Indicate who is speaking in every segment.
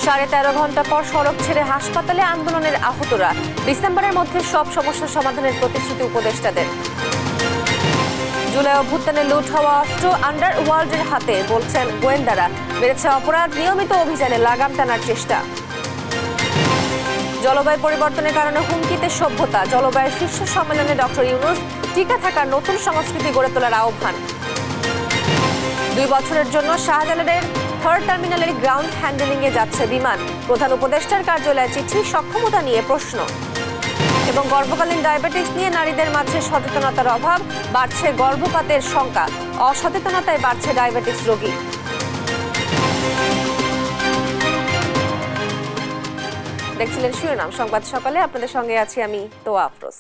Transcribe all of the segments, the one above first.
Speaker 1: 13.5 ঘন্টা পর সড়ক ছেড়ে হাসপাতালে আন্দোলনের আহতরা। ডিসেম্বরের মধ্যে সব সমস্যা সমাধানের প্রতিশ্রুতি উপদেষ্টাদের। জুলাই অভ্যুত্থানে লুট হওয়া অস্ত্র আন্ডারওয়ার্ল্ডের হাতে, বলছেন গোয়েন্দারা। বেড়েছে অপরাধ, নিয়মিত অভিযানে লাগাম টানার চেষ্টা। জলবায়ু পরিবর্তনের কারণে হুমকিতে সভ্যতা। জলবায়ু শীর্ষ সম্মেলনে ডক্টর ইউনূস টিকে থাকার নতুন সংস্কৃতি গড়ে তোলার আহ্বান। 2 বছরের জন্য শাহজালালের 3rd টার্মিনালের গ্রাউন্ড হ্যান্ডেলিংয়ে যাচ্ছে বিমান। প্রধান উপদেষ্টার কার্যালয়ে চিঠি, সক্ষমতা নিয়ে প্রশ্ন। এবং গর্ভকালীন ডায়াবেটিস নিয়ে নারীদের মাঝে সচেতনতার অভাব, বাড়ছে গর্ভপাতের শঙ্কা। অসচেতনতায় বাড়ছে ডায়াবেটিস রোগী। দেখছিলেন শিরোনাম সংবাদ সকালে, আপনাদের সঙ্গে আছি আমি তোয়া আফরোজ।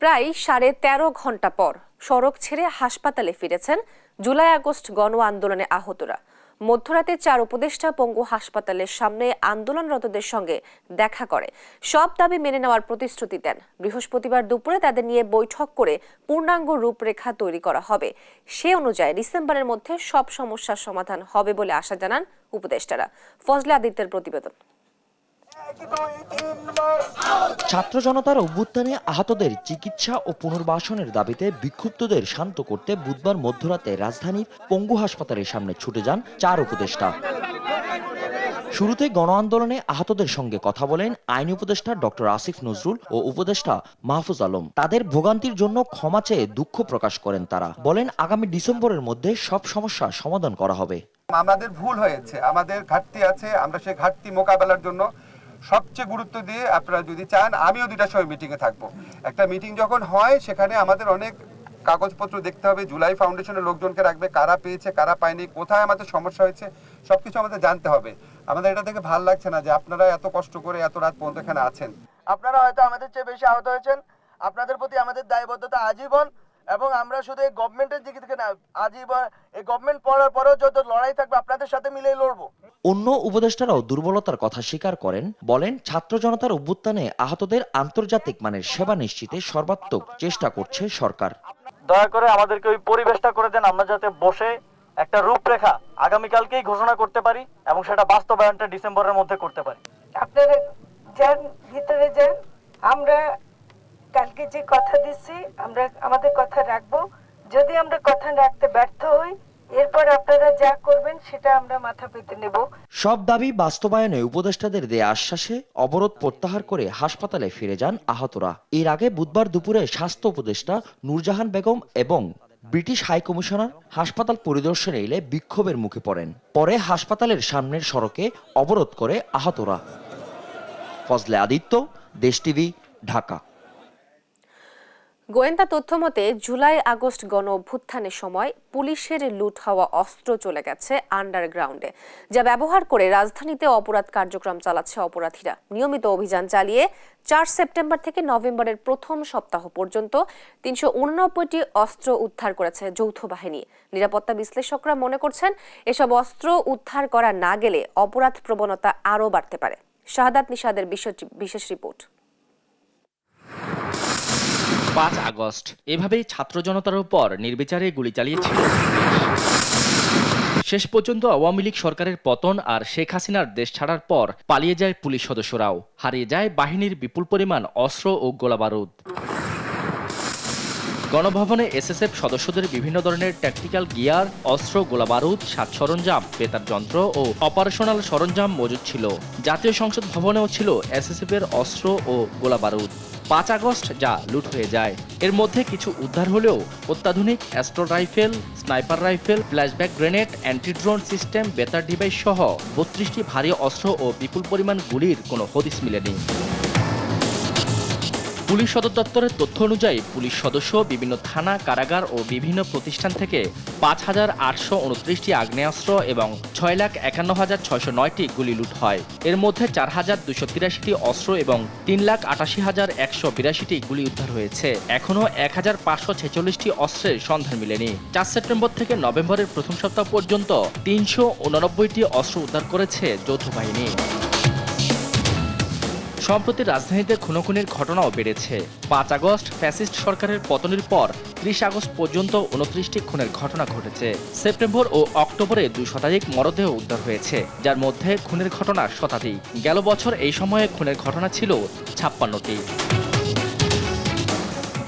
Speaker 1: প্রায় 13.5 ঘন্টা পর সড়ক ছেড়ে হাসপাতালে ফিরেছেন জুলাই আগস্ট গণ আন্দোলনে আহতরা। মধ্যরাতে 4 উপদেষ্টা পঙ্গু হাসপাতালের সামনে আন্দোলনরতদের সঙ্গে দেখা করে সব দাবি মেনে নেওয়ার প্রতিশ্রুতি দেন। বৃহস্পতিবার দুপুরে তাদের নিয়ে বৈঠক করে পূর্ণাঙ্গ রূপরেখা তৈরি করা হবে। সে অনুযায়ী ডিসেম্বরের মধ্যে সব সমস্যার সমাধান হবে বলে আশা জানান উপদেষ্টারা। ফজলে আদিত্যের প্রতিবেদন।
Speaker 2: ছাত্র জনতার অভ্যুত্থানে আহতদের চিকিৎসা ও পুনর্বাসনের দাবিতে বিক্ষুব্ধদের শান্ত করতে বুধবার মধ্যরাতে রাজধানীর পঙ্গু হাসপাতালের সামনে ছুটে যান 4 উপদেষ্টা। শুরুতে গণ আন্দোলনে আহতদের সঙ্গে কথা বলেন আইন উপদেষ্টা ডক্টর আসিফ নজরুল ও উপদেষ্টা মাহফুজ আলম। তাদের ভোগান্তির জন্য ক্ষমা চেয়ে দুঃখ প্রকাশ করেন তারা। বলেন আগামী ডিসেম্বরের মধ্যে সব সমস্যা সমাধান করা হবে।
Speaker 3: আমাদের ভুল হয়েছে, আমাদের ঘাটতি আছে, আমরা সেই ঘাটতি মোকাবেলার জন্য সবচেয়ে গুরুত্ব দিয়ে আপনারা যদি চান আমিও 2টার সময় মিটিংয়ে থাকবো। একটা মিটিং যখন হয় সেখানে আমাদের অনেক কাগজপত্র দেখতে হবে, জুলাই ফাউন্ডেশনের লোকজনকে রাখবে, কারা পেয়েছে কারা পায়নি, কোথায় আমাদের সমস্যা হয়েছে সবকিছু আমাদের জানতে হবে। আমাদের এটা দেখে ভালো লাগছে না যে আপনারা এত কষ্ট করে এত রাত পর্যন্ত এখানে আছেন।
Speaker 4: আপনারা হয়তো আমাদের চেয়ে বেশি আহত হয়েছেন, আপনাদের প্রতি আমাদের দায়বদ্ধতা আজীবন। এবং আমরা শুধু এই গভর্নমেন্টের দিক থেকে না, আজীবন এই গভর্নমেন্ট পড়ার পরেও যত লড়াই থাকবে আপনাদের সাথে মিলেই লড়বো।
Speaker 2: অন্য উপদেষ্টারাও দুর্বলতার কথা স্বীকার করেন। বলেন ছাত্র জনতার অভ্যুত্থানে আহতদের আন্তর্জাতিক মানের সেবা নিশ্চিতে সর্বাত্মক চেষ্টা করছে সরকার।
Speaker 5: দয়া করে আমাদেরকে ওই পরিবেশটা করে দেন, আমরা যাতে বসে একটা রূপরেখা আগামীকালকেই ঘোষণা করতে পারি এবং সেটা বাস্তবায়নটা ডিসেম্বরের মধ্যে করতে পারি।
Speaker 6: আপনারা যান, ভিতরে যান। আমরা কালকে যে কথা দিচ্ছি আমরা আমাদের কথা রাখবো। যদি আমরা কথা রাখতে ব্যর্থ হই, এরপর আপনারা যা করবেন সেটা আমরা মাথা পেতে নেব।
Speaker 2: সব দাবি বাস্তবায়নে উপদেষ্টাদের দেয়া আশ্বাসে অবরোধ প্রত্যাহার করে হাসপাতালে ফিরে যান আহতরা। এর আগে বুধবার দুপুরে স্বাস্থ্য উপদেষ্টা নূরজাহান বেগম এবং ব্রিটিশ হাই কমিশনার হাসপাতাল পরিদর্শনে এলে বিক্ষোভের মুখে পড়েন। পরে হাসপাতালের সামনের সড়কে অবরোধ করে আহতরা। ফজলে আদিত্য, দেশ টিভি, ঢাকা।
Speaker 1: গোয়েন্দা তথ্য মতে জুলাই আগস্ট গণ অভ্যুত্থানের সময় পুলিশের লুট হওয়া অস্ত্র চলে গেছে আন্ডারগ্রাউন্ডে, যা ব্যবহার করে রাজধানীতে অপরাধ কার্যক্রম চালাচ্ছে অপরাধীরা। নিয়মিত অভিযান চালিয়ে 4 সেপ্টেম্বর থেকে নভেম্বরের প্রথম সপ্তাহ পর্যন্ত 389টি অস্ত্র উদ্ধার করেছে যৌথ বাহিনী। নিরাপত্তা বিশ্লেষকরা মনে করছেন এসব অস্ত্র উদ্ধার করা না গেলে অপরাধ প্রবণতা আরও বাড়তে পারে। শাহাদাত নিশাদের বিশেষ রিপোর্ট।
Speaker 7: 5 আগস্ট এভাবেই ছাত্র জনতার উপর নির্বিচারে গুলি চালিয়েছিল। শেষ পর্যন্ত আওয়ামী লীগ সরকারের পতন আর শেখ হাসিনার দেশ ছাড়ার পর পালিয়ে যায় পুলিশ সদস্যরাও। হারিয়ে যায় বাহিনীর বিপুল পরিমাণ অস্ত্র ও গোলাবারুদ। গণভবনে এসএসএফ সদস্যদের বিভিন্ন ধরনের ট্যাকটিক্যাল গিয়ার, অস্ত্র, গোলাবারুদ, সাজ সরঞ্জাম, বেতার যন্ত্র ও অপারেশনাল সরঞ্জাম মজুদ ছিল। জাতীয় সংসদ ভবনেও ছিল এসএসএফ এর অস্ত্র ও গোলাবারুদ। 5 আগস্ট যা লুট হয়ে যায়। এর মধ্যে কিছু উদ্ধার হলেও অত্যাধুনিক astro rifle, sniper rifle, flashback grenade, anti drone system, বেতার ডিভাইস সহ 32টি ভারী অস্ত্র ও বিপুল পরিমাণ গুলির কোনো হদিস মিলেনি। পুলিশ সদর দপ্তরের তথ্য অনুযায়ী পুলিশ সদস্য, বিভিন্ন থানা, কারাগার ও বিভিন্ন প্রতিষ্ঠান থেকে 5,829টি আগ্নেয়াস্ত্র এবং 6,51,609টি গুলি লুট হয়। এর মধ্যে 4,283টি অস্ত্র এবং 3,88,182টি গুলি উদ্ধার হয়েছে। এখনও 1,546টি অস্ত্রের সন্ধান মিলেনি। 4 সেপ্টেম্বর থেকে নভেম্বরের প্রথম সপ্তাহ পর্যন্ত 389টি অস্ত্র উদ্ধার করেছে যৌথ বাহিনী। সম্প্রতি রাজধানীতে খুনোখুনির ঘটনাও বেড়েছে। 5 আগস্ট ফ্যাসিস্ট সরকারের পতনের পর 30 আগস্ট পর্যন্ত 29টি খুনের ঘটনা ঘটেছে। সেপ্টেম্বর ও অক্টোবরে 2 শতাধিক মরদেহ উদ্ধার হয়েছে, যার মধ্যে খুনের ঘটনা শতাধিক। গেল বছর এই সময়ে খুনের ঘটনা ছিল 56টি।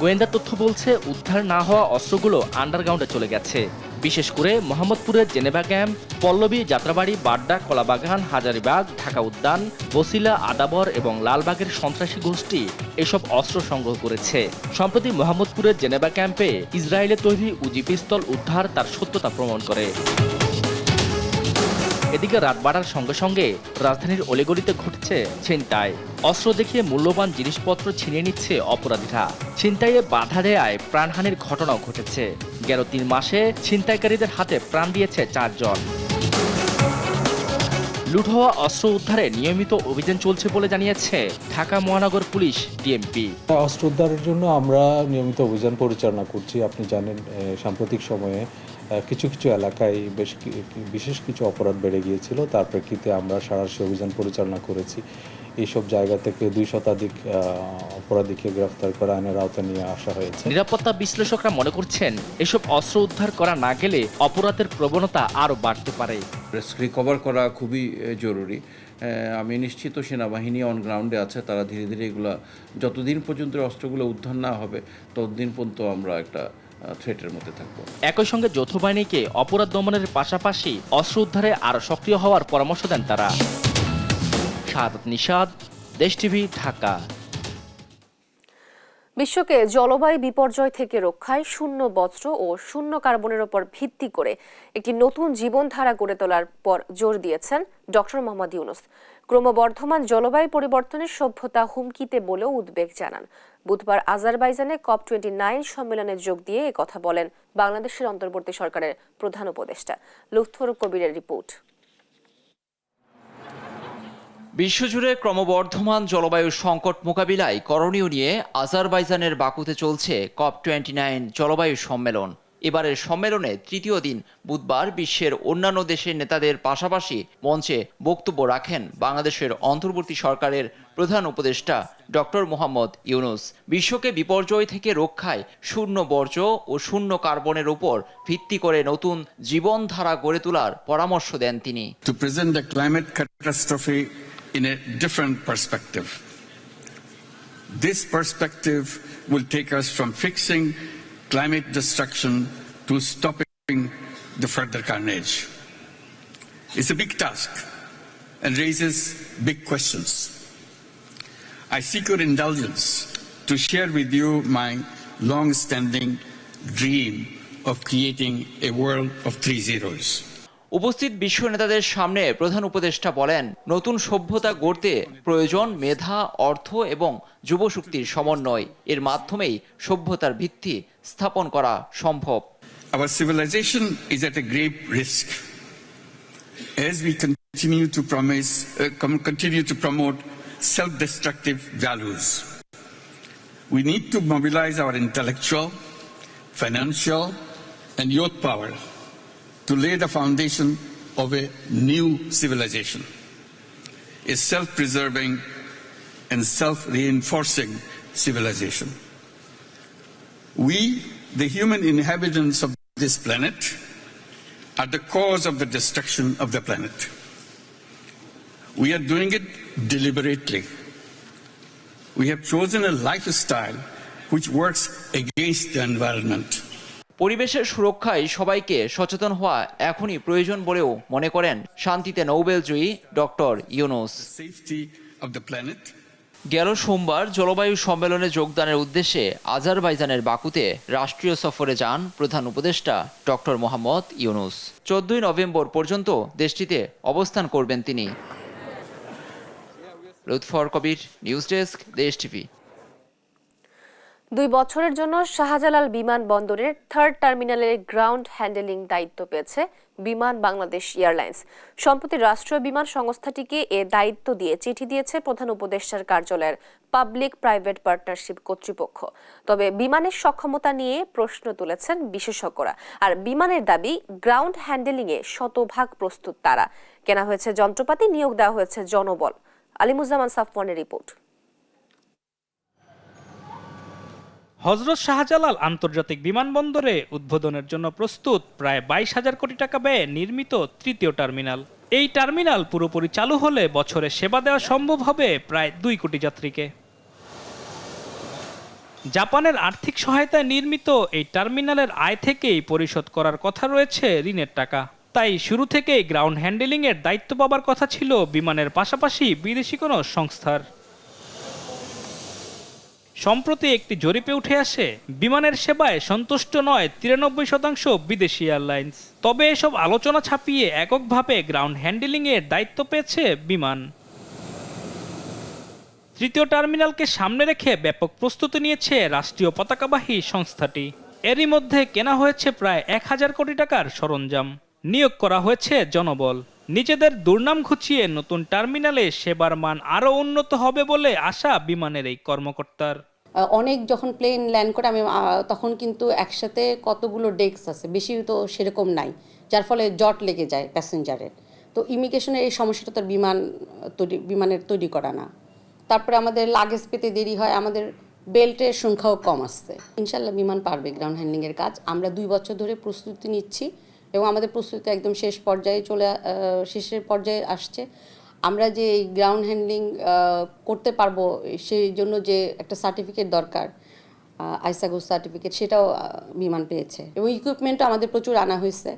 Speaker 7: গোয়েন্দা তথ্য বলছে, উদ্ধার না হওয়া অস্ত্রগুলো আন্ডারগ্রাউন্ডে চলে গেছে। বিশেষ করে মোহাম্মদপুরের জেনেভা ক্যাম্প, পল্লবী, যাত্রাবাড়ি, বাড্ডা, কলাবাগান, হাজারীবাগ, ঢাকা উদ্যান, বসিলা, আদাবর এবং লালবাগের সন্ত্রাসী গোষ্ঠী এসব অস্ত্র সংগ্রহ করেছে। সম্প্রতি মোহাম্মদপুরের জেনেভা ক্যাম্পে ইসরায়েলের তৈরি উজি পিস্তল উদ্ধার তার সত্যতা প্রমাণ করে। এদিকে রাত বাড়ার সঙ্গে সঙ্গে রাজধানীর অলিগলিতে ঘটছে ছিনতাই। অস্ত্র দেখিয়ে মূল্যবান জিনিসপত্র ছিনিয়ে নিচ্ছে অপরাধীরা। ছিনতাইয়ে বাধা দেয়ায় প্রাণহানির ঘটনাও ঘটেছে। গেল 3 মাসে ছিনতাইকারীদের হাতে প্রাণ দিয়েছে 4 জন। লুট হওয়া অস্ত্র উদ্ধারে নিয়মিত অভিযান চলছে বলে জানিয়েছে ঢাকা মহানগর পুলিশ ডিএমপি।
Speaker 8: অস্ত্র উদ্ধারের জন্য আমরা নিয়মিত অভিযান পরিচালনা করছি। আপনি জানেন, সাম্প্রতিক সময়ে কিছু কিছু এলাকায় বিশেষ কিছু অপরাধ বেড়ে গিয়েছিল। তার প্রেক্ষিতে আমরা সারাশি অভিযান পরিচালনা করেছি। এইসব জায়গা থেকে 2 শতাধিক অপরাধীকে গ্রেফতার করে আইনের আওতায় নিয়ে আসা হয়েছে।
Speaker 7: নিরাপত্তা বিশ্লেষকরা মনে করছেন, এসব অস্ত্র উদ্ধার করা না গেলে অপরাধের প্রবণতা আরও বাড়তে পারে।
Speaker 9: রিকভার করা খুবই জরুরি। আমি নিশ্চিত সেনাবাহিনী অন গ্রাউন্ডে আছে, তারা ধীরে ধীরে এগুলা যতদিন পর্যন্ত অস্ত্রগুলো উদ্ধার না হবে ততদিন পর্যন্ত আমরা একটা থ্রেটের মধ্যে থাকবো।
Speaker 7: একই সঙ্গে যৌথ বাহিনীকে অপরাধ দমনের পাশাপাশি অস্ত্র উদ্ধারে আরও সক্রিয় হওয়ার পরামর্শ দেন তারা। শাহাদাত নিশাদ, দেশ টিভি, ঢাকা।
Speaker 1: বিশ্বকে জলবায়ু বিপর্যয় থেকে রক্ষায় শূন্য বজ্র ও শূন্য কার্বনের উপর ভিত্তি করে একটি নতুন জীবনধারা গড়ে তোলার পর জোর দিয়েছেন ডক্টর মোহাম্মদ ইউনূস। ক্রমবর্ধমান জলবায়ু পরিবর্তনের সভ্যতা হুমকিতে বলেও উদ্বেগ জানান। বুধবার আজারবাইজানে COP29 সম্মেলনে যোগ দিয়ে একথা বলেন বাংলাদেশের অন্তর্বর্তী সরকারের প্রধান উপদেষ্টা। লুৎফর কবিরের রিপোর্ট।
Speaker 10: বিশ্বজুড়ে ক্রমবর্ধমান জলবায়ু সংকট মোকাবিলায় করণীয় নিয়ে আজারবাইজানের বাকুতে চলছে COP29 জলবায়ু সম্মেলন। এবারের সম্মেলনে 3য় দিন বুধবার বিশ্বের অন্যান্য দেশের নেতাদের পাশাপাশি মঞ্চে বক্তব্য রাখেন বাংলাদেশের অন্তর্বর্তী সরকারের প্রধান উপদেষ্টা ডক্টর মোহাম্মদ ইউনূস। বিশ্বকে বিপর্যয় থেকে রক্ষায় শূন্য বর্জ্য ও শূন্য কার্বনের উপর ভিত্তি করে নতুন জীবনধারা গড়ে তোলার পরামর্শ দেন তিনি।
Speaker 11: To present the climate catastrophe in a different perspective. This perspective will take us from fixing climate destruction to stopping the further carnage. It's a big task and raises big questions. I seek your indulgence to share with you my long-standing dream of creating a world of 3 zeros.
Speaker 10: উপস্থিত বিশ্ব নেতাদের সামনে প্রধান উপদেষ্টা বলেন, নতুন সভ্যতা গড়তে প্রয়োজন মেধা, অর্থ এবং যুবশক্তির সমন্বয়। এর মাধ্যমেই সভ্যতার ভিত্তি স্থাপন করা সম্ভব।
Speaker 11: Our civilization is at a grave risk as we continue to promote self-destructive values. We need to mobilize our intellectual, financial, and youth power to lay the foundation of a new civilization, a self-preserving and self-reinforcing civilization. We, the human inhabitants of this planet, are the cause of the destruction of the planet. We are doing it deliberately. We have chosen a lifestyle which works against the environment.
Speaker 10: পরিবেশের সুরক্ষায় সবাইকে সচেতন হওয়া এখনই প্রয়োজন বলেও মনে করেন শান্তিতে নোবেলজয়ী ডক্টর ইউনূস। গেল সোমবার জলবায়ু সম্মেলনে যোগদানের উদ্দেশ্যে আজারবাইজানের বাকুতে রাষ্ট্রীয় সফরে যান প্রধান উপদেষ্টা ডক্টর মোহাম্মদ ইউনূস। 14 নভেম্বর পর্যন্ত দেশটিতে অবস্থান করবেন তিনি। লুৎফর কবির, নিউজ ডেস্ক, দেশ টিভি।
Speaker 1: 2 বছরের জন্য শাহজালাল বিমানবন্দরের 3rd টার্মিনালের গ্রাউন্ড হ্যান্ডেলিং দায়িত্ব পেয়েছে বিমান বাংলাদেশ এয়ারলাইন্স। সম্প্রতি রাষ্ট্রীয় বিমান সংস্থাটিকে এ দায়িত্ব দিয়ে চিঠি দিয়েছে প্রধান উপদেষ্টার কার্যালয়ের পাবলিক প্রাইভেট পার্টনারশিপ কর্তৃপক্ষ। তবে বিমানের সক্ষমতা নিয়ে প্রশ্ন তুলেছেন বিশেষজ্ঞরা। আর বিমানের দাবি, গ্রাউন্ড হ্যান্ডেলিংয়ে শতভাগ প্রস্তুত তারা। কেনা হয়েছে যন্ত্রপাতি, নিয়োগ দেওয়া হয়েছে জনবল। আলিমুজ্জামান সাফওয়ানের রিপোর্ট।
Speaker 12: হযরত শাহজালাল আন্তর্জাতিক বিমানবন্দরে উদ্বোধনের জন্য প্রস্তুত প্রায় 22,000 কোটি টাকা ব্যয়ে নির্মিত তৃতীয় টার্মিনাল। এই টার্মিনাল পুরোপুরি চালু হলে বছরে সেবা দেওয়া সম্ভব হবে প্রায় 2 কোটি যাত্রীকে। জাপানের আর্থিক সহায়তায় নির্মিত এই টার্মিনালের আয় থেকেই পরিশোধ করার কথা রয়েছে ঋণের টাকা। তাই শুরু থেকেই গ্রাউন্ড হ্যান্ডেলিংয়ের দায়িত্ব পাবার কথা ছিল বিমানের পাশাপাশি বিদেশি কোনো সংস্থার। সম্প্রতি একটি জরিপে উঠে আসে বিমানের সেবায় সন্তুষ্ট নয় 93% বিদেশি এয়ারলাইন্স। তবে এসব আলোচনা ছাপিয়ে এককভাবে গ্রাউন্ড হ্যান্ডেলিংয়ের দায়িত্ব পেয়েছে বিমান। তৃতীয় টার্মিনালকে সামনে রেখে ব্যাপক প্রস্তুতি নিয়েছে রাষ্ট্রীয় পতাকাবাহী সংস্থাটি। এরই মধ্যে কেনা হয়েছে প্রায় 1,000 কোটি টাকার সরঞ্জাম, নিয়োগ করা হয়েছে জনবল। নিজেদের দুর্নাম ঘুচিয়ে নতুন টার্মিনালে সেবার মান আরও উন্নত হবে বলে আশা বিমানের এই কর্মকর্তার।
Speaker 13: অনেক যখন প্লেন ল্যান্ড করে আমি তখন কিন্তু একসাথে কতগুলো ডেস্ক আছে, বেশি তো সেরকম নাই, যার ফলে জট লেগে যায় প্যাসেঞ্জারের। তো ইমিগ্রেশনের এই সমস্যাটা তো বিমানের তৈরি করা না। তারপরে আমাদের লাগেজ পেতে দেরি হয়, আমাদের বেল্টের সংখ্যাও কম আসছে। ইনশাল্লাহ বিমান পারবে গ্রাউন্ড হ্যান্ডলিংয়ের কাজ। আমরা 2 বছর ধরে প্রস্তুতি নিচ্ছি এবং আমাদের প্রস্তুতি একদম শেষের পর্যায়ে আসছে। আমরা যে এই গ্রাউন্ড হ্যান্ডলিং করতে পারবো সেই জন্য যে একটা সার্টিফিকেট দরকার, আইসাগো সার্টিফিকেট, সেটাও বিমান পেয়েছে এবং ইকুইপমেন্টও আমাদের প্রচুর আনা হয়েছে,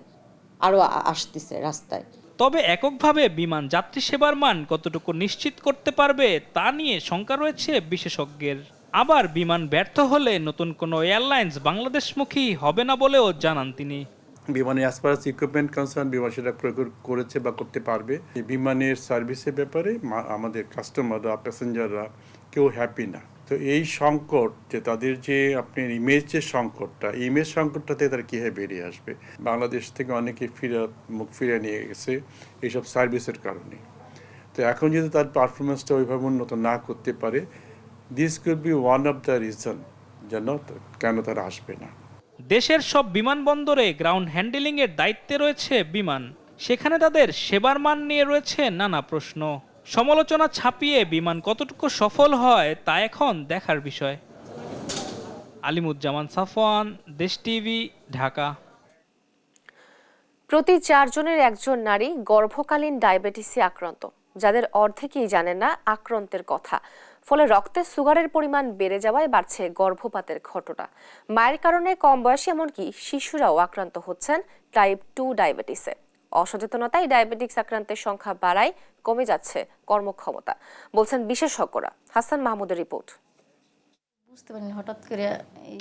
Speaker 13: আরও আসতেছে রাস্তায়।
Speaker 12: তবে এককভাবে বিমান যাত্রী সেবার মান কতটুকু নিশ্চিত করতে পারবে তা নিয়ে শঙ্কা রয়েছে বিশেষজ্ঞের। আবার বিমান ব্যর্থ হলে নতুন কোনো এয়ারলাইন্স বাংলাদেশমুখী হবে না বলেও জানান তিনি।
Speaker 14: বিমানের অ্যাজ ফার ইকুইপমেন্ট কনসার্ন বিমান সেটা প্রয়োগ করেছে বা করতে পারবে। এই বিমানের সার্ভিসের ব্যাপারে আমাদের কাস্টমাররা, প্যাসেঞ্জাররা কেউ হ্যাপি না। তো এই সংকট যে তাদের যে আপনার ইমেজের সংকটটা, ইমেজ সংকটটাতে তারা কীভাবে বেরিয়ে আসবে। বাংলাদেশ থেকে অনেকে মুখ ফিরে নিয়ে গেছে এইসব সার্ভিসের কারণে। তো এখন যদি তার পারফরমেন্সটা ওইভাবে উন্নত না করতে পারে, this could be one of the reason যেন কেন তারা আসবে না।
Speaker 12: দেশের সব বিমানবন্দরে গ্রাউন্ড হ্যান্ডেলিংয়ের দায়িত্বে রয়েছে বিমান, সেখানে তাদের সেবার মান নিয়ে রয়েছে নানা প্রশ্ন। সমালোচনা ছাপিয়ে বিমান কতটুকু সফল হয় তা এখন দেখার বিষয়। আলিমুজ্জামান সাফওয়ান, দেশ টিভি, ঢাকা।
Speaker 1: প্রতি 4 জনের 1 জন নারী গর্ভকালীন ডায়াবেটিসে আক্রান্ত, যাদের অর্ধেকই জানেন না আক্রান্তের কথা। ফলে রক্তে সুগারের পরিমাণ বেড়ে যাওয়ায় বাড়ছে গর্ভপাতের ঘটনা। মায়ের কারণে কম বয়সী এমনকি শিশুরাও আক্রান্ত হচ্ছেন টাইপ 2 ডায়াবেটিসে। অসচেতনতায় ডায়াবেটিস আক্রান্তের সংখ্যা বাড়ায়, কমে যাচ্ছে কর্মক্ষমতা, বলছেন বিশেষজ্ঞরা। হাসান মাহমুদের রিপোর্ট।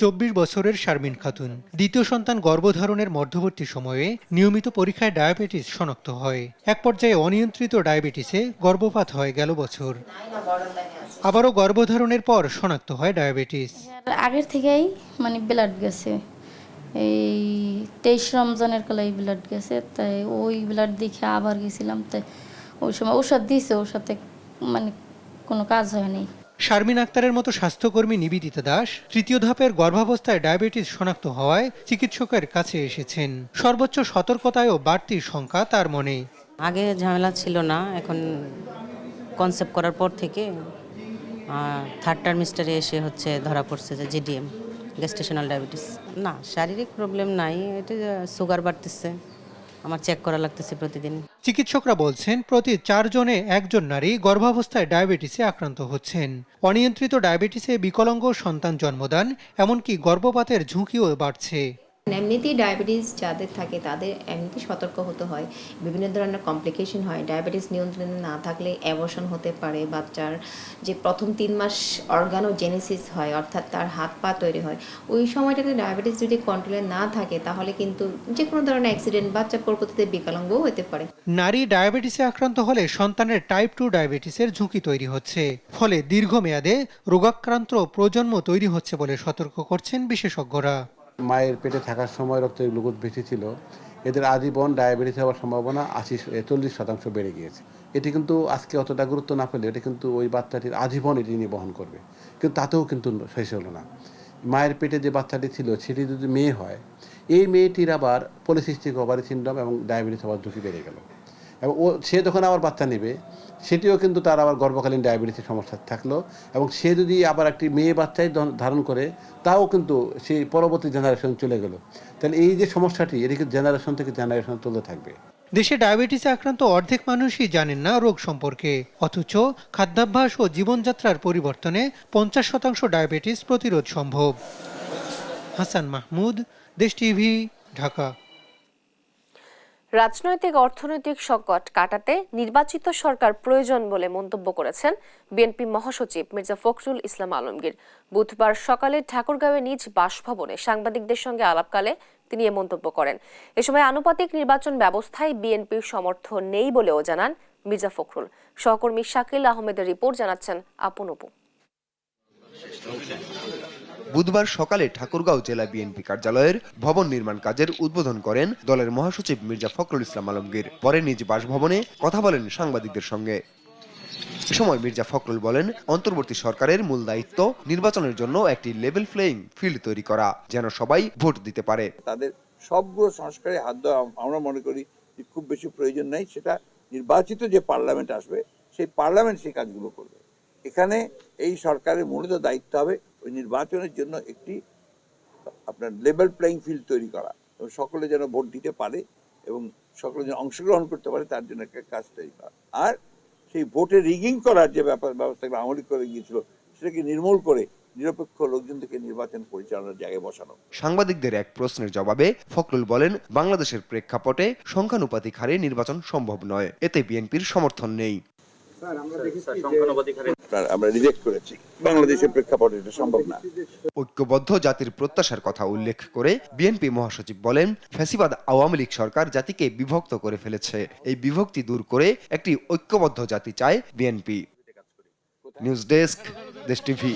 Speaker 15: 24 বছরের শারমিন খাতুন দ্বিতীয় সন্তান গর্ভধারণের মধ্যবর্তী সময়ে নিয়মিত পরীক্ষায় ডায়াবেটিস শনাক্ত হয়। এক পর্যায়ে অনিয়ন্ত্রিত ডায়াবেটিসে গর্ভপাত হয় গেল বছর। আবারও গর্ভধারণের পর শনাক্ত হয় ডায়াবেটিস।
Speaker 16: আগের থেকেই ব্লাড গেছে, এই 23 রমজানের কালাই ব্লাড গেছে, তাই ওই ব্লাড দেখে আবার গেছিলাম। তাই ওই সময় ওষুধ দিয়েছে, ওর সাথে কোনো কাজ হয়নি।
Speaker 15: শারমিন আক্তারের মতো স্বাস্থ্যকর্মী নিবেদিতা দাস তৃতীয় ধাপের গর্ভাবস্থায় ডায়াবেটিস শনাক্ত হওয়ায় চিকিৎসকের কাছে এসেছেন। সর্বোচ্চ সতর্কতায়ও বাড়তি শঙ্কা তার মনে।
Speaker 17: আগে ঝামেলা ছিল না, এখন কনসেপ্ট করার পর থেকে 3rd টার্মিস্টারে এসে ধরা পড়ছে যে জিডিএম, গেস্টেশনাল ডায়াবেটিস। না, শারীরিক প্রবলেম নাই, এটা সুগার বাড়তেছে, আমার চেক করা লাগতেছে প্রতিদিন।
Speaker 15: চিকিৎসকরা বলছেন প্রতি 4 জনে 1 জন নারী গর্ভাবস্থায় ডায়াবেটিসে আক্রান্ত হচ্ছেন। অনিয়ন্ত্রিত ডায়াবেটিসে বিকলাঙ্গ সন্তান জন্মদান, এমনকি গর্ভপাতের ঝুঁকিও বাড়ছে।
Speaker 18: এমনিতেই ডায়াবেটিস যাদের থাকে তাদের এমনিতেই সতর্ক হতে হয়। বিভিন্ন ধরনের কমপ্লিকেশন হয়। ডায়াবেটিস নিয়ন্ত্রণে না থাকলে অ্যাবর্শন হতে পারে। বাচ্চার যে প্রথম 3 মাস অর্গানোজেনেসিস হয়, অর্থাৎ তার হাত পা তৈরি হয়, ওই সময়টাতে ডায়াবেটিস যদি কন্ট্রোলে না থাকে তাহলে কিন্তু যে কোনো ধরনের অ্যাক্সিডেন্ট, বাচ্চা পরবর্তীতে বিকলাঙ্গও হতে পারে।
Speaker 15: নারী ডায়াবেটিসে আক্রান্ত হলে সন্তানের টাইপ 2 ডায়াবেটিসের ঝুঁকি তৈরি হচ্ছে। ফলে দীর্ঘমেয়াদে রোগাক্রান্ত প্রজন্ম তৈরি হচ্ছে বলে সতর্ক করছেন বিশেষজ্ঞরা।
Speaker 19: মায়ের পেটে থাকার সময় রক্তের গ্লুকোজ বেশি ছিল, এদের আজীবন ডায়াবেটিস হওয়ার সম্ভাবনা 40% বেড়ে গিয়েছে। এটি কিন্তু আজকে অতটা গুরুত্ব না পেলে এটা কিন্তু ওই বাচ্চাটির আজীবন এটি নিয়ে বহন করবে, কিন্তু তাতেও কিন্তু শেষ হলো না। মায়ের পেটে যে বাচ্চাটি ছিল সেটি যদি মেয়ে হয়, এই মেয়েটির আবার পলিসিস্টিক ওভারি সিনড্রোম এবং ডায়াবেটিস হওয়ার ঝুঁকি বেড়ে গেল। এবং সে যখন আবার বাচ্চা নেবে সেটিও কিন্তু তার আবার গর্ভকালীন ডায়াবেটিসের সমস্যা থাকলো, এবং সে যদি আবার একটি মেয়ে বাচ্চাই ধারণ করে তাও কিন্তু সেই পরবর্তী জেনারেশন চলে গেল। তাহলে এই যে সমস্যাটি এটি কিন্তু জেনারেশন থেকে জেনারেশন চলতে থাকবে।
Speaker 15: দেশে ডায়াবেটিসে আক্রান্ত অর্ধেক মানুষই জানেন না রোগ সম্পর্কে, অথচ খাদ্যাভ্যাস ও জীবনযাত্রার পরিবর্তনে 50% ডায়াবেটিস প্রতিরোধ সম্ভব। হাসান মাহমুদ, দেশ টিভি, ঢাকা।
Speaker 1: রাজনৈতিক অর্থনৈতিক সংকট কাটাতে নির্বাচিত সরকার প্রয়োজন বলে মন্তব্য করেছেন বিএনপি মহাসচিব মির্জা ফখরুল ইসলাম আলমগীর। বুধবার সকালে ঠাকুরগাঁওয়ে নিজ বাসভবনে সাংবাদিকদের সঙ্গে আলাপকালে তিনি এ মন্তব্য করেন। এ সময় আনুপাতিক নির্বাচন ব্যবস্থায় বিএনপির সমর্থন নেই বলেও জানান মির্জা ফখরুল। সহকর্মী শাকিল আহমেদের রিপোর্ট, জানাচ্ছেন আপন অপু।
Speaker 20: বুধবার সকালে ঠাকুরগাঁও জেলা বিএনপি কার্যালয়ের ভবন নির্মাণ কাজের উদ্বোধন করেন দলের মহাসচিব মির্জা ফখরুল ইসলাম আলমগীর। পরে নিজ বাসভবনে কথা বলেন সাংবাদিকদের সঙ্গে। এ সময় মির্জা ফখরুল বলেন, অন্তর্বর্তী সরকারের মূল দায়িত্ব নির্বাচনের জন্য একটি লেভেল প্লেইং ফিল্ড তৈরি করা, যেন সবাই ভোট দিতে পারে।
Speaker 21: তাদের সবগুলো সংস্কারে হাত দেওয়া আমরা মনে করি যে খুব বেশি প্রয়োজন নাই। সেটা নির্বাচিত যে পার্লামেন্ট আসবে সেই পার্লামেন্ট সেই কাজগুলো করবে। এখানে এই সরকারের মূলত দায়িত্ব হবে ওই নির্বাচনের জন্য একটি আপনার লেভেল প্লেইং ফিল্ড তৈরি করা, এবং সকলে যেন ভোট দিতে পারে এবং সকলে যেন অংশগ্রহণ করতে পারে তার জন্য একটা কাজ তৈরি করা। আর সেই ভোটে রিগিং করার যে ব্যবস্থাগুলো আমলি করে গিয়েছিল সেটাকে নির্মূল করে নিরপেক্ষ লোকজন থেকে নির্বাচন পরিচালনার জায়গায় বসানো।
Speaker 20: সাংবাদিকদের এক প্রশ্নের জবাবে ফখরুল বলেন, বাংলাদেশের প্রেক্ষাপটে সংখ্যানুপাতিক হারে নির্বাচন সম্ভব নয়, এতে বিএনপির সমর্থন নেই।
Speaker 21: আমরা রিজেক্ট করেছি, বাংলাদেশের প্রেক্ষাপটে এটা সম্ভব না।
Speaker 20: ঐক্যবদ্ধ জাতির প্রত্যাশার কথা উল্লেখ করে বিএনপি মহাসচিব বলেন, ফ্যাসিবাদ আওয়ামী লীগ সরকার জাতিকে বিভক্ত করে ফেলেছে। এই বিভক্তি দূর করে একটি ঐক্যবদ্ধ জাতি চায় বিএনপি। নিউজ ডেস্ক, দেশ টিভি।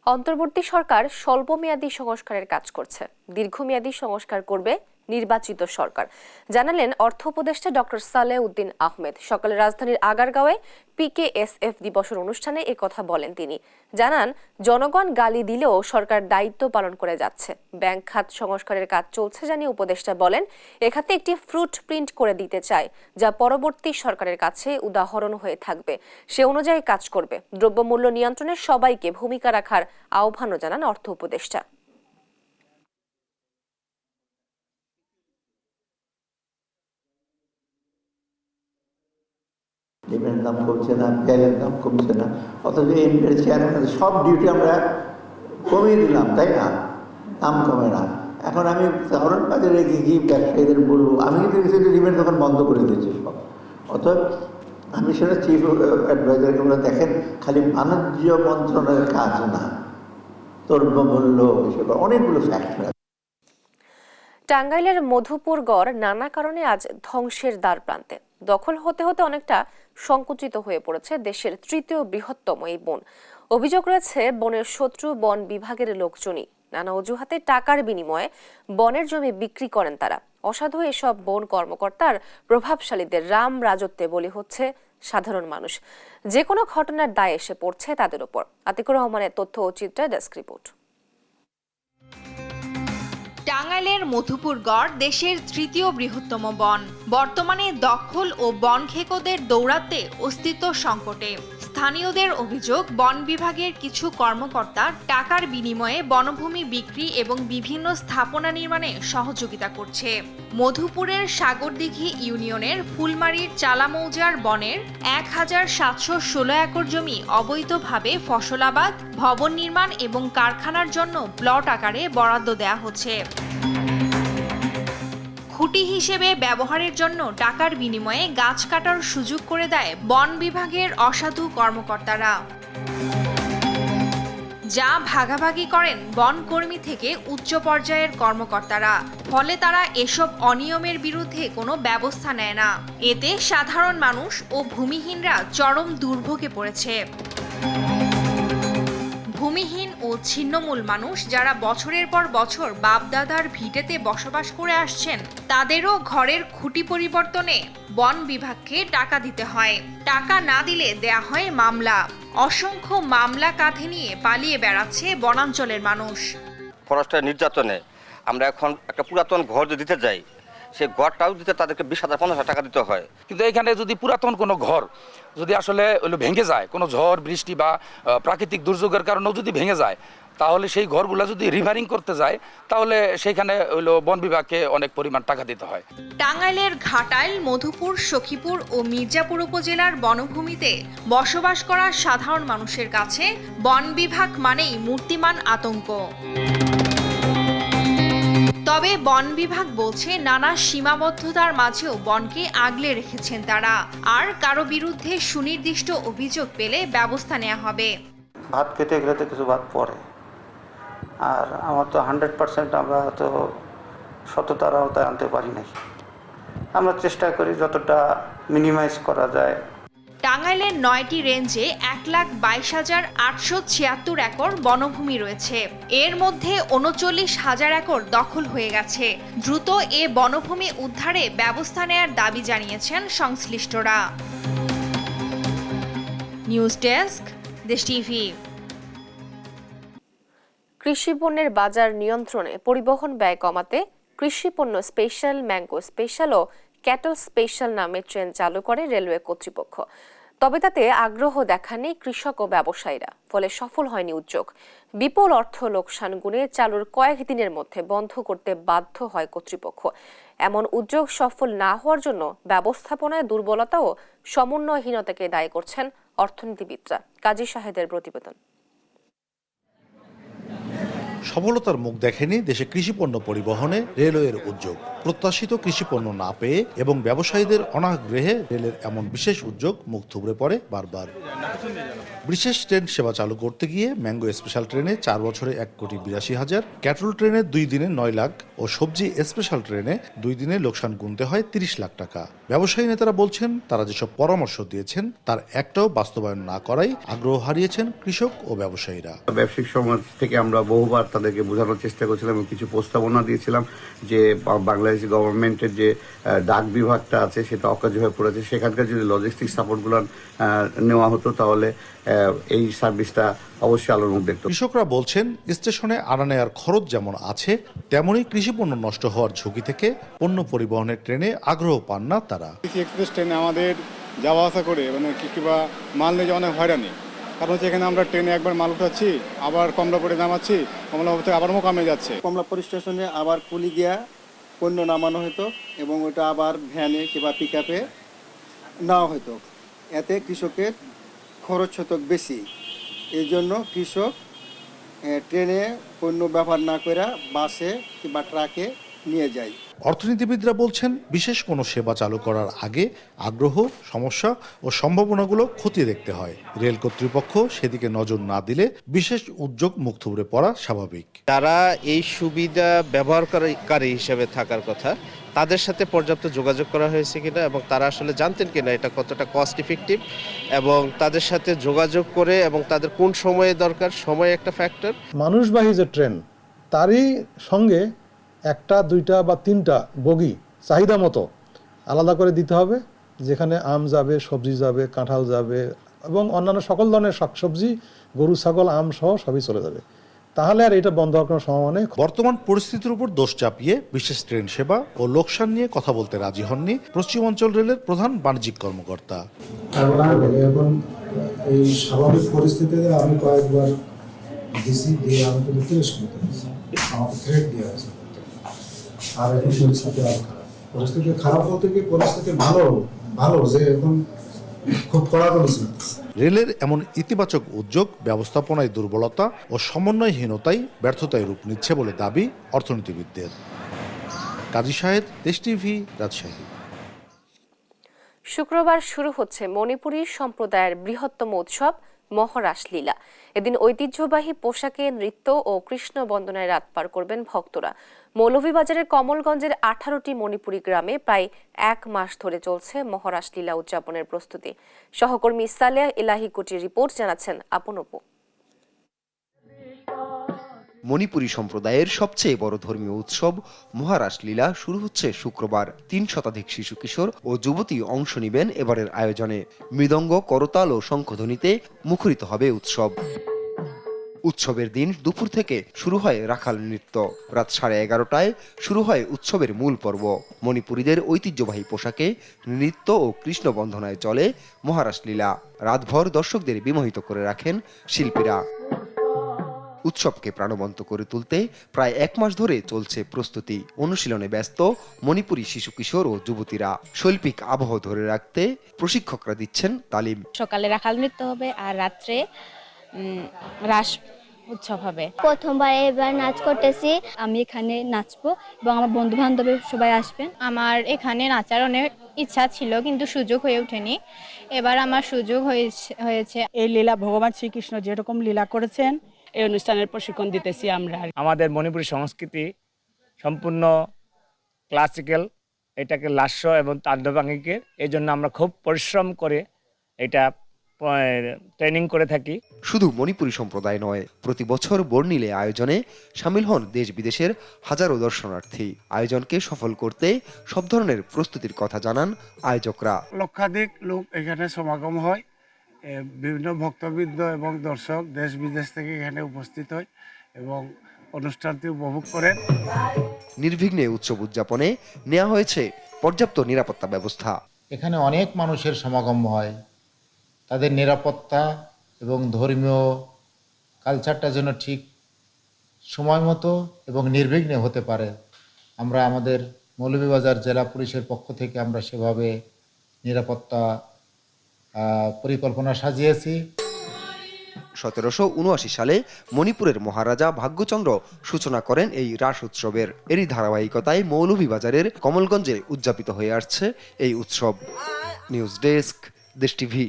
Speaker 1: অন্তর্বর্তী সরকার স্বল্পমেয়াদী সংস্কারের কাজ করছে, দীর্ঘমেয়াদী সংস্কার করবে নির্বাচিত সরকার, জানালেন অর্থ উপদেষ্টা ডক্টর সালেহ উদ্দিন আহমেদ। সকালে রাজধানীর আগারগাঁওয়ে PKSF দিবসের অনুষ্ঠানে একথা বলেন তিনি। জানান, জনগণ গালি দিলেও সরকার দায়িত্ব পালন করে যাচ্ছে। ব্যাংক খাত সংস্কারের কাজ চলছে জানিয়ে উপদেষ্টা বলেন, এখানে একটি ফ্রুট প্রিন্ট করে দিতে চায়, যা পরবর্তী সরকারের কাছে উদাহরণ হয়ে থাকবে। সে অনুযায়ী কাজ করবে। দ্রব্যমূল্য নিয়ন্ত্রণে সবাইকে ভূমিকা রাখার আহ্বানও জানান অর্থ উপদেষ্টা।
Speaker 22: ডিমের দাম কমছে না, পেঁয়াজের দাম কমছে না, অথচ এমপির চেয়ারম্যান সব ডিউটি আমরা কমিয়ে দিলাম, তাই না? দাম কমে না। এখন আমি শহরের কাজে রেখে কি ব্যবসায়ীদের বলবো? আমি কিন্তু ডিমের দোকান বন্ধ করে দিয়েছি সব। অতএব আমি সেটা চিফ অ্যাডভাইজারকে বলে, দেখেন খালি বাণিজ্য মন্ত্রণালয়ের কাজ না, দ্রব্যমূল্য হিসেবে অনেকগুলো ফ্যাক্টর।
Speaker 1: টাঙ্গাইলের মধুপুর গড় নানা কারণে আজ ধ্বংসের দ্বার প্রান্তে। দখল হতে হতে অনেকটা সংকুচিত হয়ে পড়েছে দেশের তৃতীয় বৃহত্তম এই বন। অভিযোগ রয়েছে বনের শত্রু বন বিভাগের লোকজনই নানা অজুহাতে টাকার বিনিময়ে বনের জমি বিক্রি করেন তারা। অসাধু এসব বন কর্মকর্তার প্রভাবশালীদের রাম রাজত্বে বলি হচ্ছে সাধারণ মানুষ। যে কোনো ঘটনার দায় এসে পড়ছে তাদের উপর। আতিকুর রহমানের তথ্য ও চিত্রে ডেস্ক রিপোর্ট।
Speaker 23: টাঙ্গাইলের মধুপুর গড় দেশের তৃতীয় বৃহত্তম বন। বর্তমানে দখল ও বনখেকোদের দৌরাত্ম্যে অস্তিত্ব সংকটে। স্থানীয়দের অভিযোগ, বন বিভাগের কিছু কর্মকর্তা টাকার বিনিময়ে বনভূমি বিক্রি এবং বিভিন্ন স্থাপনা নির্মাণে সহযোগিতা করছে। মধুপুরের সাগরদিঘি ইউনিয়নের ফুলমারির চালা মৌজার বনের 1716 একর জমি অবৈধভাবে ফসলাবাদ, ভবন নির্মাণ এবং কারখানার জন্য প্লট আকারে বরাদ্দ দেয়া হচ্ছে। খুঁটি হিসেবে ব্যবহারের জন্য টাকার বিনিময়ে গাছ কাটার সুযোগ করে দেয় বন বিভাগের অসাধু কর্মকর্তারা, যা ভাগাভাগি করেন বনকর্মী থেকে উচ্চ পর্যায়ের কর্মকর্তারা। ফলে তারা এসব অনিয়মের বিরুদ্ধে কোনো ব্যবস্থা নেয় না। এতে সাধারণ মানুষ ও ভূমিহীনরা চরম দুর্ভোগে পড়েছে। ভূমিহীন ও ছিন্নমূল মানুষ যারা বছরের পর বছর বাপদাদার ভিটেতে বসবাস করে আসছেন, তাদেরও ঘরের খুঁটি পরিবর্তনে বন বিভাগকে টাকা দিতে হয়। টাকা না দিলে দেয়া হয় মামলা। অসংখ্য মামলা কাঁধে নিয়ে পালিয়ে বেড়াচ্ছে বনাঞ্চলের মানুষ।
Speaker 24: ফরেস্টের নির্যাতনে আমরা এখন একটা পুরাতন ঘর দিতে যাই,
Speaker 3: সেই ঘরটাও দিতে তাদেরকে 20,000 15,000 টাকা দিতে হয়।
Speaker 4: কিন্তু এখানে যদি পুরাতন কোনো ঘর যদি আসলে ভেঙে যায়, কোনো ঝড় বৃষ্টি বা প্রাকৃতিক দুর্যোগের কারণেও যদি ভেঙে যায়, তাহলে সেই ঘরগুলো যদি রিভারিং করতে যায় তাহলে সেখানে বন বিভাগকে অনেক পরিমাণ টাকা দিতে হয়।
Speaker 23: টাঙ্গাইলের ঘাটাইল, মধুপুর, সখীপুর ও মির্জাপুর উপজেলার বনভূমিতে বসবাস করা সাধারণ মানুষের কাছে বন বিভাগ মানেই মূর্তিমান আতঙ্ক। তবে বন বিভাগ বলছে নানা সীমাবদ্ধতার মাঝেও বনকে আগলে রেখেছেন তারা, আর কারো বিরুদ্ধে সুনির্দিষ্ট অভিযোগ পেলে ব্যবস্থা নেওয়া হবে।
Speaker 5: ভাত খেতে গেলে তো কিছু ভাত পড়ে, আর আমার তো 100% আমরা তো সততার আওতায় আনতে পারি নাই। আমরা চেষ্টা করি যতটা মিনিমাইজ করা যায়।
Speaker 23: টাঙ্গাইলের 9টি রেঞ্জে 1,22,876 একর বনভূমি রয়েছে। এর মধ্যে 39,000 একর দখল হয়ে গেছে। দ্রুত এ বনভূমি উদ্ধারে ব্যবস্থা নেয়ার দাবি জানিয়েছেন সংশ্লিষ্টরা। নিউজ ডেস্ক, দেশ টিভি।
Speaker 1: কৃষি পণ্যের বাজার নিয়ন্ত্রণে পরিবহন ব্যয় কমাতে কৃষি পণ্য স্পেশাল, ম্যাঙ্গো স্পেশাল ও ক্যাটল স্পেশাল নামে ট্রেন চালু করে রেলওয়ে কর্তৃপক্ষ। তবে তাতে আগ্রহ দেখাননি কৃষক ও ব্যবসায়ীরা, ফলে সফল হয়নি উদ্যোগ। বিপুল অর্থ লোকসান গুণে চালুর কয়েক দিনের মধ্যে বন্ধ করতে বাধ্য হয় কর্তৃপক্ষ। এমন উদ্যোগ সফল না হওয়ার জন্য ব্যবস্থাপনায় দুর্বলতা ও সমন্বয়হীনতাকে দায়ী করছেন অর্থনীতিবিদরা। কাজী শাহেদের প্রতিবেদন।
Speaker 24: সফলতার মুখ দেখেনি দেশে কৃষিপণ্য পরিবহনে রেলওয়ের উদ্যোগ। প্রত্যাশিত কৃষিপণ্য না পেয়ে এবং ব্যবসায়ীদের অনাগ্রহে রেলের এমন বিশেষ উদ্যোগ মুখ থুবড়ে পড়ে বারবার। বিশেষ ট্রেন সেবা চালু করতে গিয়ে ম্যাঙ্গো স্পেশাল ট্রেনে 4 বছরে 1,82,000, ক্যাটল ট্রেনে 2 দিনে 9 লাখ ও সবজি স্পেশাল ট্রেনে 2 দিনে লোকসান গুনতে হয় 30 লাখ টাকা। ব্যবসায়ী নেতারা বলছেন তারা যেসব পরামর্শ দিয়েছেন তার একটাও বাস্তবায়ন না করাই আগ্রহ হারিয়েছেন কৃষক ও ব্যবসায়ীরা।
Speaker 25: ব্যবসায়িক সমাজ থেকে আমরা বহুবার তাদেরকে বোঝানোর চেষ্টা করেছিলাম এবং কিছু প্রস্তাবনা দিয়েছিলাম যে বাংলাদেশ গভর্নমেন্টের যে ডাক বিভাগটা আছে সেটা অকার্য হয়ে পড়েছে। সেখানকার যদি লজিস্টিক সাপোর্টগুলো নেওয়া হতো তাহলে এই সার্ভিসটা অবশ্যই আলোর মুখ দেখত।
Speaker 24: কৃষকরা বলছেন স্টেশনে আনা নেওয়ার খরচ যেমন আছে তেমনই কৃষিপণ্য নষ্ট হওয়ার ঝুঁকি থেকে পণ্য পরিবহনের ট্রেনে আগ্রহ পান না তারা।
Speaker 26: এক্সপ্রেস ট্রেনে আমাদের যাওয়া আসা করে কিংবা মাল নিয়ে যাওয়া অনেক হয়রানি, কারণ হচ্ছে এখানে আমরা ট্রেনে একবার মাল উঠাচ্ছি, আবার কমলাপুরে নামাচ্ছি, কমলাপুর থেকে আবার মোকামে যাচ্ছে। কমলাপুর স্টেশনে আবার কুলি দিয়া পণ্য নামানো হতো এবং ওটা আবার ভ্যানে কিংবা পিক আপে নেওয়া হতো। এতে কৃষকের খরচ হতো বেশি। এই জন্য কৃষক ট্রেনে পণ্য ব্যবহার না করে বাসে কিংবা ট্রাকে নিয়ে যায়।
Speaker 24: অর্থনীতিবিদরা বলছেন বিশেষ কোনো সেবা চালু করার আগে আগ্রহ, সমস্যা ও সম্ভাবনাগুলো খতিয়ে দেখতে হয়। রেল কর্তৃপক্ষ সেদিকে নজর না দিলে বিশেষ উদ্যোগ মুখ থুবড়ে পড়া স্বাভাবিক।
Speaker 27: যারা এই সুবিধা ব্যবহারকারী হিসেবে থাকার কথা তাদের সাথে পর্যাপ্ত যোগাযোগ করা হয়েছে কিনা এবং তারা আসলে জানতেন কিনা এটা কতটা কস্ট ইফেক্টিভ, এবং তাদের সাথে যোগাযোগ করে এবং তাদের কোন সময়ে দরকার, সময় একটা ফ্যাক্টর।
Speaker 28: মানুষবাহী যে ট্রেন তারই সঙ্গে 1, 2 বা 3টা বগি চাহিদা মতো আলাদা করে দিতে হবে, যেখানে আম যাবে, সবজি যাবে, কাঁঠাল যাবে এবং অন্যান্য সকল ধরনের শাকসবজি, গরু ছাগল, আম সহ সবই চলে যাবে। তাহলে আর এটা বন্ধ হওয়ার কোনো সম্ভাবনা নেই।
Speaker 24: বর্তমান পরিস্থিতির উপর দোষ চাপিয়ে বিশেষ ট্রেন সেবা ও লোকসান নিয়ে কথা বলতে রাজি হননি পশ্চিমাঞ্চল রেলের প্রধান বাণিজ্যিক কর্মকর্তা।
Speaker 29: এখন এই স্বাভাবিক পরিস্থিতিতে আমি কয়েকবার ডিসি দিয়ে আমাকে আমাকে থ্রেট দেওয়া হয়েছে। আর এখন পরিস্থিতি খারাপ বলতে কি পরিস্থিতি ভালো যে এখন খুব কড়াকড়ি চলতেছে।
Speaker 24: রেলের এমন ইতিবাচক উদ্যোগ ব্যবস্থাপনায় দুর্বলতা ও সমন্বয়হীনতাই ব্যর্থতায় রূপ নিচ্ছে বলে দাবি অর্থনীতিবিদদের। কাজী শাহেদ, দেশ টিভি, রাজশাহী।
Speaker 1: শুক্রবার শুরু হচ্ছে মণিপুরী সম্প্রদায়ের বৃহত্তম উৎসব মহারাসলীলা। এদিন ঐতিহ্যবাহী পোশাকে নৃত্য ও কৃষ্ণ বন্দনায় রাত পার করবেন ভক্তরা। মৌলভীবাজারের কমলগঞ্জের 18টি মণিপুরী গ্রামে প্রায় 1 মাস ধরে চলছে মহারাসলীলা উদযাপনের প্রস্তুতি। সহকর্মী সালেহ ইলাহি কুটির রিপোর্ট জানাচ্ছেন আপন অপু।
Speaker 20: মণিপুরী সম্প্রদায়ের সবচেয়ে বড় ধর্মীয় উৎসব মহারাসলীলা শুরু হচ্ছে শুক্রবার। 3 শতাধিক শিশু কিশোর ও যুবতী অংশ নেবেন এবারের আয়োজনে। মৃদঙ্গ, করতাল ও শঙ্খধ্বনিতে মুখরিত হবে উৎসব। উৎসবের দিন দুপুর থেকে শুরু হয় রাখাল নৃত্য। রাত 11:30টায় শুরু হয় উৎসবের মূল পর্ব। মণিপুরীদের ঐতিহ্যবাহী পোশাকে নৃত্য ও কৃষ্ণ বন্ধনায় চলে মহারাস লীলা। রাতভর দর্শকদের বিমোহিত করে রাখেন শিল্পীরা। উৎসবকে প্রাণবন্ত করে তুলতে প্রায় 1 মাস ধরে চলছে প্রস্তুতি। অনুশীলনে ব্যস্ত মণিপুরী শিশু কিশোর ও যুবতীরা। শৈল্পিক আবহ ধরে রাখতে প্রশিক্ষকরা দিচ্ছেন তালিম।
Speaker 2: সকালে রাখাল নৃত্য হবে আর রাত্রে রাস উৎসব হবে।
Speaker 6: প্রথমবার এবার নাচ করতেছি।
Speaker 2: আমি এখানে নাচবো এবং আমার বন্ধু বান্ধব সবাই আসবেন।
Speaker 6: আমার এখানে নাচার অনেক ইচ্ছা ছিল কিন্তু সুযোগ হয়ে ওঠেনি, এবার আমার সুযোগ হয়েছে।
Speaker 7: এই লীলা ভগবান শ্রীকৃষ্ণ যেরকম লীলা করেছেন এই অনুষ্ঠানের প্রশিক্ষণ দিতেছি আমরা।
Speaker 8: আমাদের মণিপুরী সংস্কৃতি সম্পূর্ণ ক্লাসিক্যাল, এটাকে লাস্য এবং তাণ্ডবাঙ্গিকের, এই জন্য আমরা খুব পরিশ্রম করে এটা ট্রেনিং করে থাকি।
Speaker 20: শুধু মণিপুরী সম্প্রদায় নয়, প্রতি বছর বর্ণিলে আয়োজনে সামিল হন দেশ বিদেশের হাজারো দর্শনার্থী। আয়োজনকে সফল করতে সব ধরনের প্রস্তুতির কথা জানান আয়োজকরা।
Speaker 7: লক্ষাধিক লোক এখানে সমাগম হয়, বিভিন্ন ভক্তবৃন্দ এবং দর্শক দেশ বিদেশ থেকে এখানে উপস্থিত হয় এবং অনুষ্ঠানটি উপভোগ করেন।
Speaker 20: নির্বিঘ্নে উৎসব উদযাপনে নেওয়া হয়েছে পর্যাপ্ত নিরাপত্তা ব্যবস্থা।
Speaker 9: এখানে অনেক মানুষের সমাগম হয়, তাদের নিরাপত্তা এবং ধর্মীয় কালচারটা যেন ঠিক সময় মতো এবং নির্বিঘ্নে হতে পারে, আমরা আমাদের মৌলভীবাজার জেলা পুলিশের পক্ষ থেকে আমরা সেভাবে নিরাপত্তা পরিকল্পনা সাজিয়েছি।
Speaker 20: 1779 সালে মণিপুরের মহারাজা ভাগ্যচন্দ্র সূচনা করেন এই রাস উৎসবের। এরই ধারাবাহিকতায় মৌলভীবাজারের কমলগঞ্জে উদযাপিত হয়ে আসছে এই উৎসব। নিউজ ডেস্ক, দেশ টিভি।